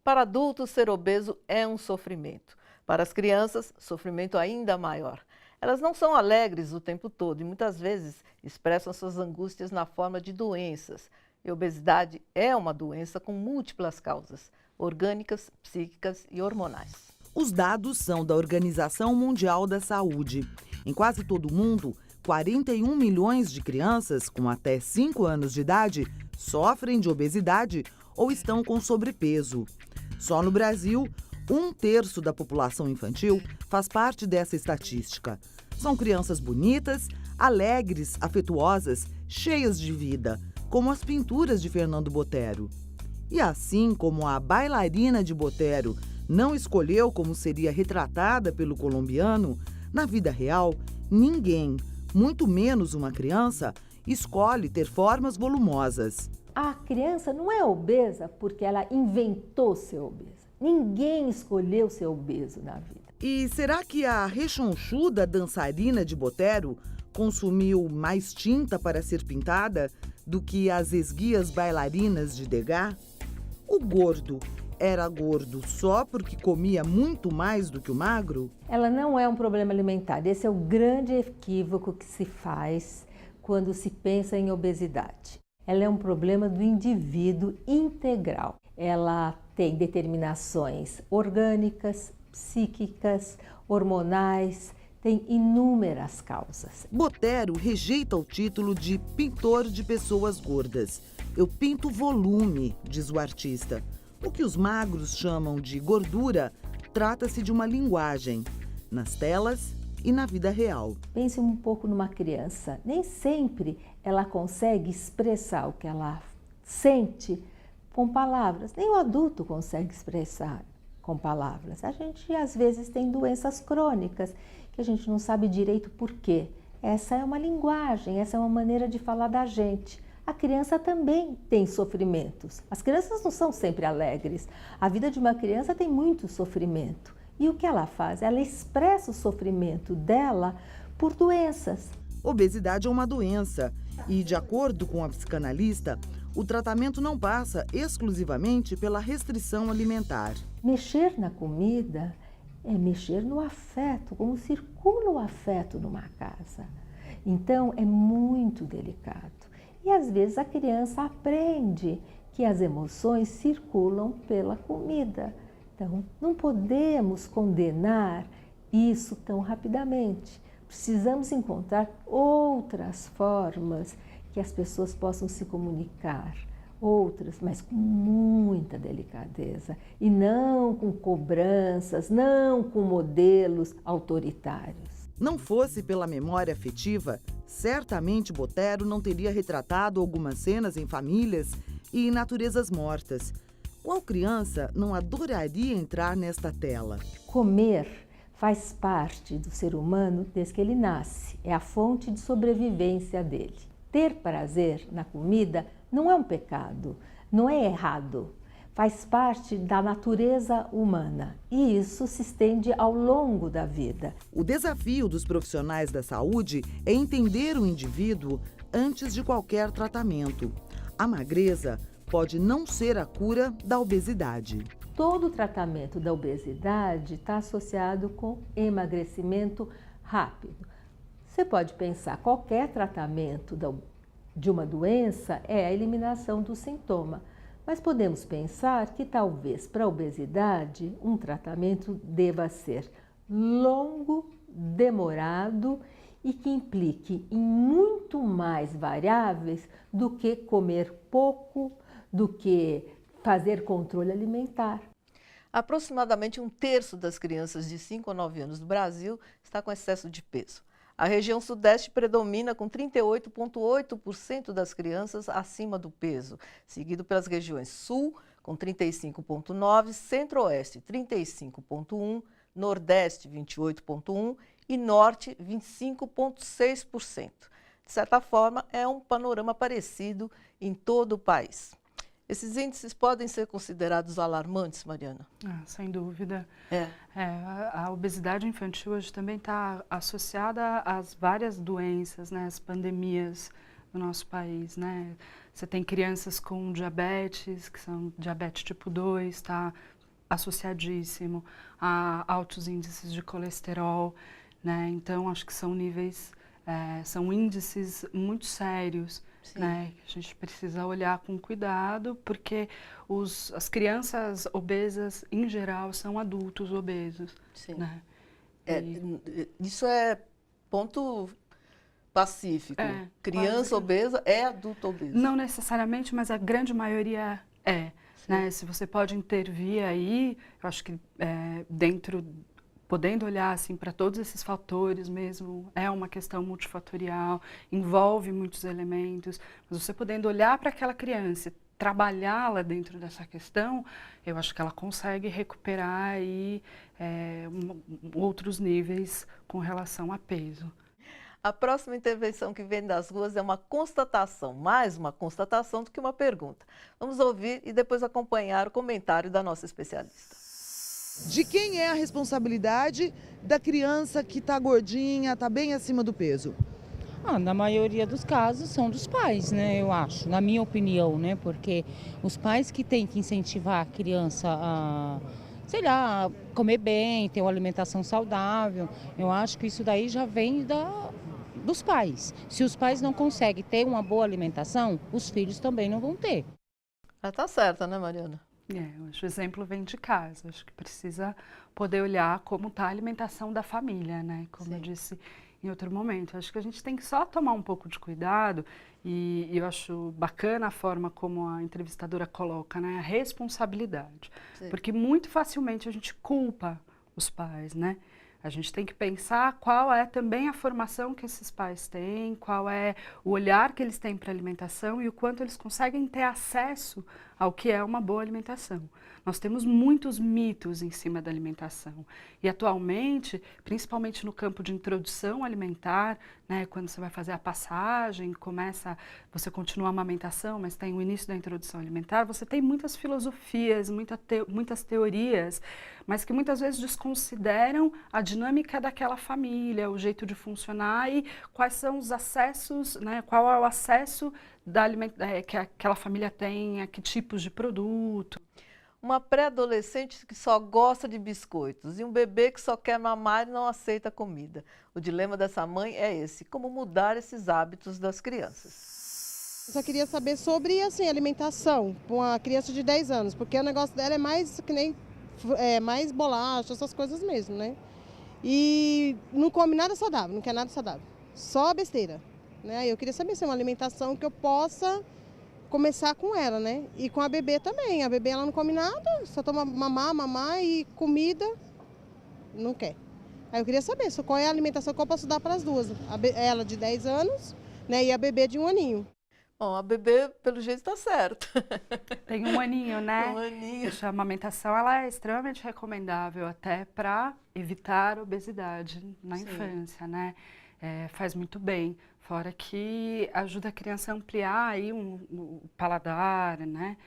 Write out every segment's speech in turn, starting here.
Para adultos, ser obeso é um sofrimento. Para as crianças, sofrimento ainda maior. Elas não são alegres o tempo todo e muitas vezes expressam suas angústias na forma de doenças. E obesidade é uma doença com múltiplas causas, orgânicas, psíquicas e hormonais. Os dados são da Organização Mundial da Saúde. Em quase todo o mundo, 41 milhões de crianças com até 5 anos de idade sofrem de obesidade ou estão com sobrepeso. Só no Brasil, 1/3 da população infantil faz parte dessa estatística. São crianças bonitas, alegres, afetuosas, cheias de vida, como as pinturas de Fernando Botero. E assim como a bailarina de Botero não escolheu como seria retratada pelo colombiano, na vida real, ninguém, muito menos uma criança, escolhe ter formas volumosas. A criança não é obesa porque ela inventou ser obesa. Ninguém escolheu ser obeso na vida. E será que a rechonchuda dançarina de Botero consumiu mais tinta para ser pintada do que as esguias bailarinas de Degas? O gordo era gordo só porque comia muito mais do que o magro? Ela não é um problema alimentar. Esse é o grande equívoco que se faz quando se pensa em obesidade. Ela é um problema do indivíduo integral. Ela tem determinações orgânicas, psíquicas, hormonais, tem inúmeras causas. Botero rejeita o título de pintor de pessoas gordas. Eu pinto volume, diz o artista. O que os magros chamam de gordura trata-se de uma linguagem, nas telas e na vida real. Pense um pouco numa criança. Nem sempre ela consegue expressar o que ela sente com palavras. Nem o adulto consegue expressar com palavras. A gente, às vezes, tem doenças crônicas que a gente não sabe direito por quê. Essa é uma linguagem, essa é uma maneira de falar da gente. A criança também tem sofrimentos. As crianças não são sempre alegres. A vida de uma criança tem muito sofrimento. E o que ela faz? Ela expressa o sofrimento dela por doenças. Obesidade é uma doença e, de acordo com a psicanalista, o tratamento não passa exclusivamente pela restrição alimentar. Mexer na comida é mexer no afeto, como circula o afeto numa casa. Então, é muito delicado. E às vezes a criança aprende que as emoções circulam pela comida. Então, não podemos condenar isso tão rapidamente. Precisamos encontrar outras formas que as pessoas possam se comunicar. Outras, mas com muita delicadeza. E não com cobranças, não com modelos autoritários. Não fosse pela memória afetiva, certamente Botero não teria retratado algumas cenas em famílias e em naturezas mortas. Qual criança não adoraria entrar nesta tela? Comer faz parte do ser humano desde que ele nasce. É a fonte de sobrevivência dele. Ter prazer na comida não é um pecado, não é errado. Faz parte da natureza humana e isso se estende ao longo da vida. O desafio dos profissionais da saúde é entender o indivíduo antes de qualquer tratamento. A magreza pode não ser a cura da obesidade. Todo tratamento da obesidade está associado com emagrecimento rápido. Você pode pensar, qualquer tratamento de uma doença é a eliminação do sintoma. Mas podemos pensar que talvez para a obesidade um tratamento deva ser longo, demorado e que implique em muito mais variáveis do que comer pouco, do que fazer controle alimentar. Aproximadamente 1/3 das crianças de 5 a 9 anos do Brasil está com excesso de peso. A região sudeste predomina com 38,8% das crianças acima do peso, seguido pelas regiões sul, com 35,9%, centro-oeste, 35,1%, nordeste, 28,1% e norte, 25,6%. De certa forma, é um panorama parecido em todo o país. Esses índices podem ser considerados alarmantes, Mariana? Sem dúvida. A obesidade infantil hoje também está associada às várias doenças, né, as pandemias do nosso país, né? Você tem crianças com diabetes, que são diabetes tipo 2, tá associadíssimo a altos índices de colesterol, né? Então, acho que são níveis, são índices muito sérios, né? Que a gente precisa olhar com cuidado, porque as crianças obesas, em geral, são adultos obesos, né? Isso é ponto pacífico. Criança obesa é adulto obeso. Não necessariamente, mas a grande maioria é. Né? Se você pode intervir aí, eu acho que podendo olhar assim, para todos esses fatores mesmo, é uma questão multifatorial, envolve muitos elementos, mas você podendo olhar para aquela criança, trabalhá-la dentro dessa questão, eu acho que ela consegue recuperar aí, outros níveis com relação a peso. A próxima intervenção que vem das ruas é uma constatação, mais uma constatação do que uma pergunta. Vamos ouvir e depois acompanhar o comentário da nossa especialista. De quem é a responsabilidade da criança que está gordinha, está bem acima do peso? Na maioria dos casos são dos pais, né, eu acho, na minha opinião, né, porque os pais que têm que incentivar a criança a, sei lá, comer bem, ter uma alimentação saudável, eu acho que isso daí já vem dos pais. Se os pais não conseguem ter uma boa alimentação, os filhos também não vão ter. Já está certa, né, Mariana? Eu acho que o exemplo vem de casa, acho que precisa poder olhar como está a alimentação da família, né? Como eu disse em outro momento, acho que a gente tem que só tomar um pouco de cuidado e eu acho bacana a forma como a entrevistadora coloca, né? A responsabilidade, porque muito facilmente a gente culpa os pais, né? A gente tem que pensar qual é também a formação que esses pais têm, qual é o olhar que eles têm para a alimentação e o quanto eles conseguem ter acesso ao que é uma boa alimentação. Nós temos muitos mitos em cima da alimentação e atualmente, principalmente no campo de introdução alimentar, né, quando você vai fazer a passagem, você continua a amamentação, mas tem o início da introdução alimentar, você tem muitas filosofias, muitas teorias, mas que muitas vezes desconsideram a dinâmica daquela família, o jeito de funcionar e quais são os acessos, né, qual é o acesso que aquela família tem, a que tipos de produto. Uma pré-adolescente que só gosta de biscoitos e um bebê que só quer mamar e não aceita comida. O dilema dessa mãe é esse: como mudar esses hábitos das crianças? Eu só queria saber sobre assim, alimentação para uma criança de 10 anos, porque o negócio dela é mais que nem mais bolacha, essas coisas mesmo, né? E não come nada saudável, não quer nada saudável, só besteira, né? Eu queria saber se é uma alimentação que eu possa começar com ela, né? E com a bebê também. A bebê ela não come nada, só toma mamar e comida não quer. Aí eu queria saber qual é a alimentação que eu posso dar para as duas. Ela de 10 anos, né? E a bebê de 1 aninho. Bom, a bebê, pelo jeito, está certa. Tem 1 aninho, né? 1 aninho. A amamentação ela é extremamente recomendável até para evitar obesidade na infância, né? Faz muito bem. Fora que ajuda a criança a ampliar aí o paladar, né?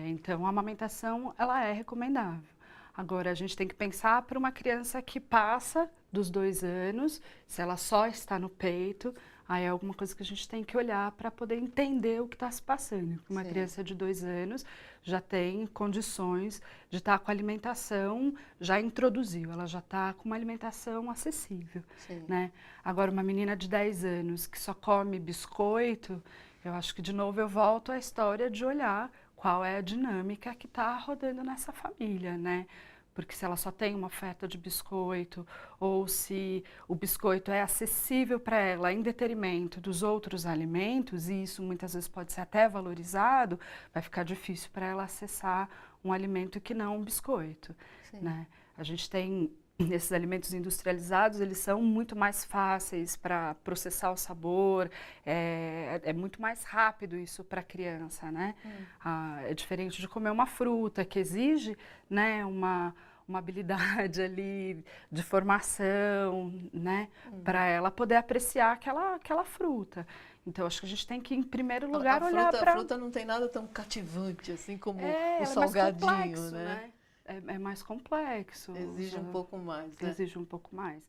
Então, a amamentação, ela é recomendável. Agora, a gente tem que pensar para uma criança que passa dos 2 anos, se ela só está no peito, aí é alguma coisa que a gente tem que olhar para poder entender o que está se passando. Uma criança de 2 anos já tem condições de estar com a alimentação, já introduziu, ela já está com uma alimentação acessível, né? Agora, uma menina de 10 anos que só come biscoito, eu acho que, de novo, eu volto à história de olhar qual é a dinâmica que está rodando nessa família, né? Porque se ela só tem uma oferta de biscoito, ou se o biscoito é acessível para ela em detrimento dos outros alimentos, e isso muitas vezes pode ser até valorizado, vai ficar difícil para ela acessar um alimento que não um biscoito, né? A gente tem esses alimentos industrializados, eles são muito mais fáceis para processar o sabor, é muito mais rápido isso para a criança, né? É diferente de comer uma fruta, que exige, né, uma habilidade ali de formação, né, para ela poder apreciar aquela fruta. Então, acho que a gente tem que, em primeiro lugar, olhar para... A fruta não tem nada tão cativante assim como o salgadinho, salgadinho, complexo, né? É mais complexo. Exige um pouco mais, né? Exige um pouco mais.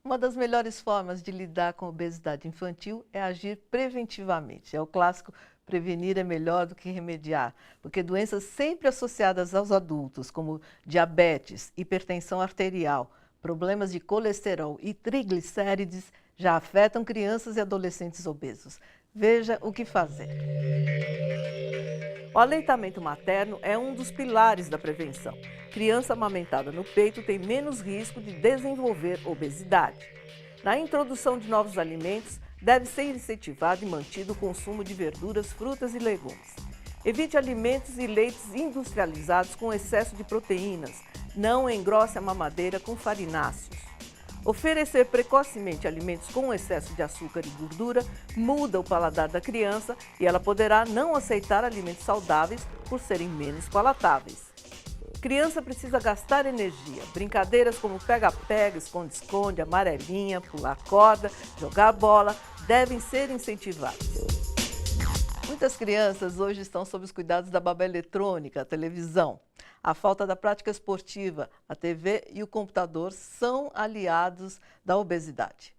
Uma das melhores formas de lidar com a obesidade infantil é agir preventivamente. É o clássico Prevenir é melhor do que remediar, porque doenças sempre associadas aos adultos, como diabetes, hipertensão arterial, problemas de colesterol e triglicérides, já afetam crianças e adolescentes obesos. Veja o que fazer. O aleitamento materno é um dos pilares da prevenção. Criança amamentada no peito tem menos risco de desenvolver obesidade. Na introdução de novos alimentos, deve ser incentivado e mantido o consumo de verduras, frutas e legumes. Evite alimentos e leites industrializados com excesso de proteínas. Não engrosse a mamadeira com farináceos. Oferecer precocemente alimentos com excesso de açúcar e gordura muda o paladar da criança e ela poderá não aceitar alimentos saudáveis por serem menos palatáveis. Criança precisa gastar energia. Brincadeiras como pega-pega, esconde-esconde, amarelinha, pular corda, jogar bola devem ser incentivadas. Muitas crianças hoje estão sob os cuidados da babá eletrônica, a televisão. A falta da prática esportiva, a TV e o computador são aliados da obesidade.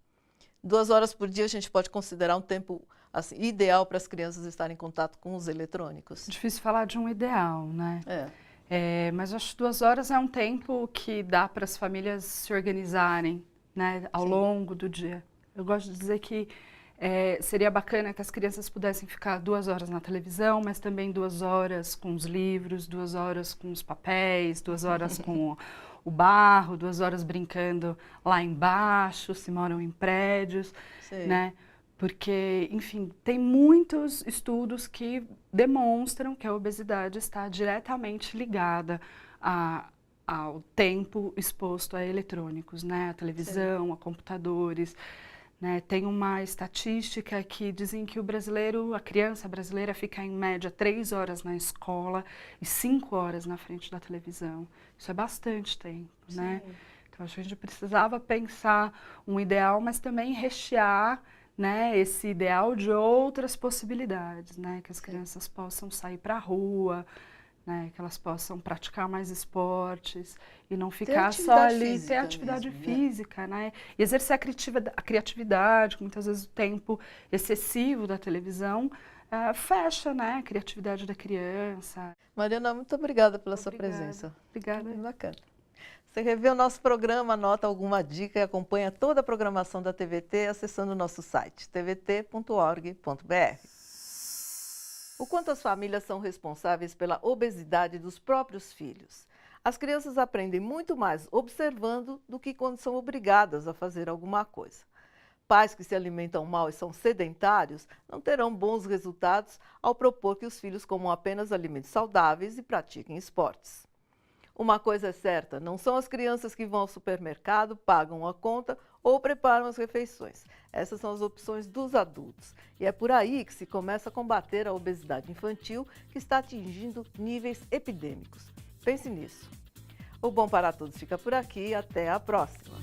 2 horas por dia a gente pode considerar um tempo assim, ideal para as crianças estarem em contato com os eletrônicos. Difícil falar de um ideal, né? Mas eu acho que 2 horas é um tempo que dá para as famílias se organizarem, né, ao longo do dia. Eu gosto de dizer que seria bacana que as crianças pudessem ficar 2 horas na televisão, mas também 2 horas com os livros, 2 horas com os papéis, 2 horas com o barro, 2 horas brincando lá embaixo, se moram em prédios, né? Porque, enfim, tem muitos estudos que demonstram que a obesidade está diretamente ligada ao tempo exposto a eletrônicos, né? A televisão, a computadores. Né? Tem uma estatística que dizem que a criança brasileira fica em média 3 horas na escola e 5 horas na frente da televisão. Isso é bastante tempo, né? Então, acho que a gente precisava pensar um ideal, mas também rechear, né, esse ideal de outras possibilidades, né? Que as crianças possam sair para a rua, né, que elas possam praticar mais esportes e não ficar só ali, ter atividade física, né? E exercer a criatividade, que muitas vezes o tempo excessivo da televisão fecha, né, a criatividade da criança. Mariana, muito obrigada pela sua presença. Obrigada. Muito bacana. Você quer ver o nosso programa, anota alguma dica e acompanha toda a programação da TVT acessando o nosso site, tvt.org.br. O quanto as famílias são responsáveis pela obesidade dos próprios filhos. As crianças aprendem muito mais observando do que quando são obrigadas a fazer alguma coisa. Pais que se alimentam mal e são sedentários não terão bons resultados ao propor que os filhos comam apenas alimentos saudáveis e pratiquem esportes. Uma coisa é certa, não são as crianças que vão ao supermercado, pagam a conta ou preparam as refeições. Essas são as opções dos adultos. E é por aí que se começa a combater a obesidade infantil, que está atingindo níveis epidêmicos. Pense nisso. O Bom para Todos fica por aqui e até a próxima.